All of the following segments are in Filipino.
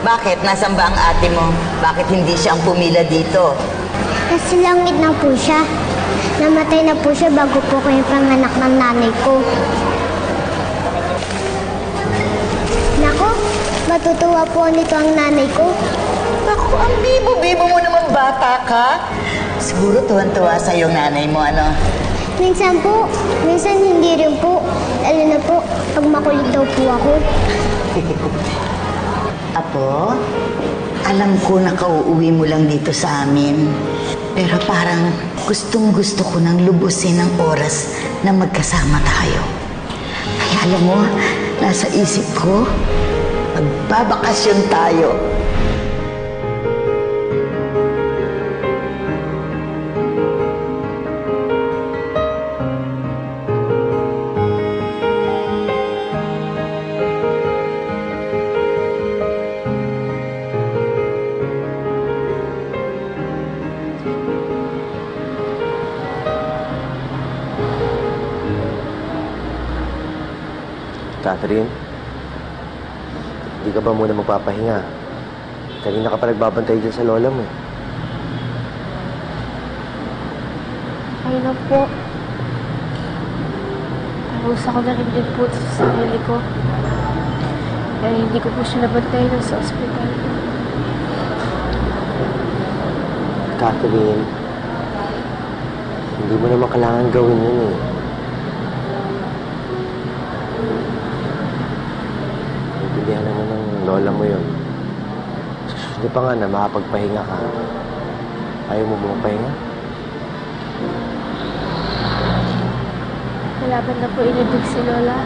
Bakit? Nasaan ba ang ate mo? Bakit hindi siya ang pumila dito? Nasa langit na po siya. Namatay na po siya bago po ko yung panganak ng nanay ko. Nako, matutuwa po nito ang nanay ko. Naku, ang bibo-bibo mo naman bata ka. Siguro tuwan-tuwa sa yung nanay mo, ano? Minsan po, minsan hindi rin po. Lalo na po, pag makulit daw po ako. Apo, alam ko na kauuwi mo lang dito sa amin. Pero parang gustong-gusto ko nang lubusin ang oras na magkasama tayo. Kaya alam mo, nasa isip ko, magbabakasyon tayo. Catherine, hindi ka ba muna magpapahinga? Kanina ka pa nagbabantay dyan sa lola mo. Ayun na po. Parusa ko na rin din po sa sarili ko. Kaya hindi ko po siya nabantayan sa ospital. Catherine, hindi mo naman kailangan gawin yun eh. Naiintindihan naman ng lola mo yun. Susunod pa nga na makapagpahinga ka. Ayaw mo ba magpahinga? Malaban na po inibig si Lola.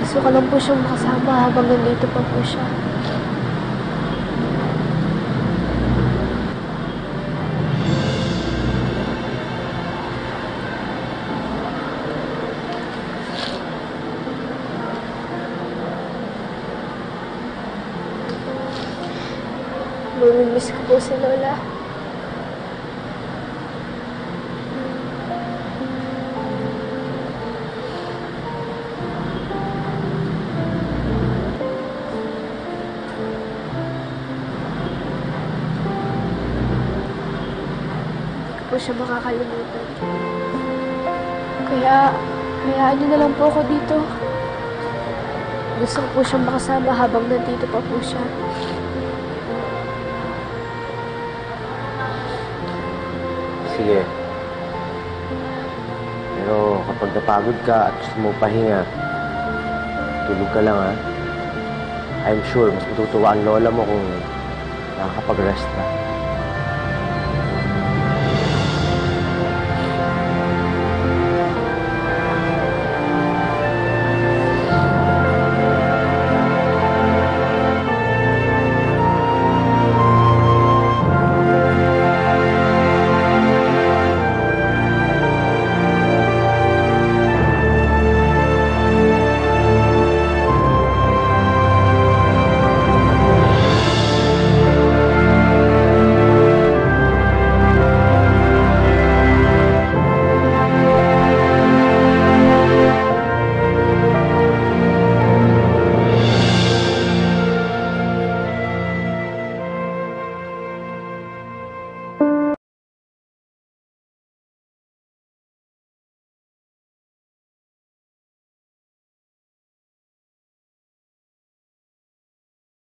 Gusto ko lang po siyang makasama habang nandito pa po siya. Mamimiss ko po si Lola. Hindi ko po siya makakalimutan. Kaya, hayaan niyo na lang po ako dito. Gusto ko po siyang makasama habang nandito pa po siya. Sige. Pero kapag napagod ka at gusto mo pahinga, tulog ka lang ha. I'm sure mas matutuwa ang lola mo kung nakakapag-rest ka.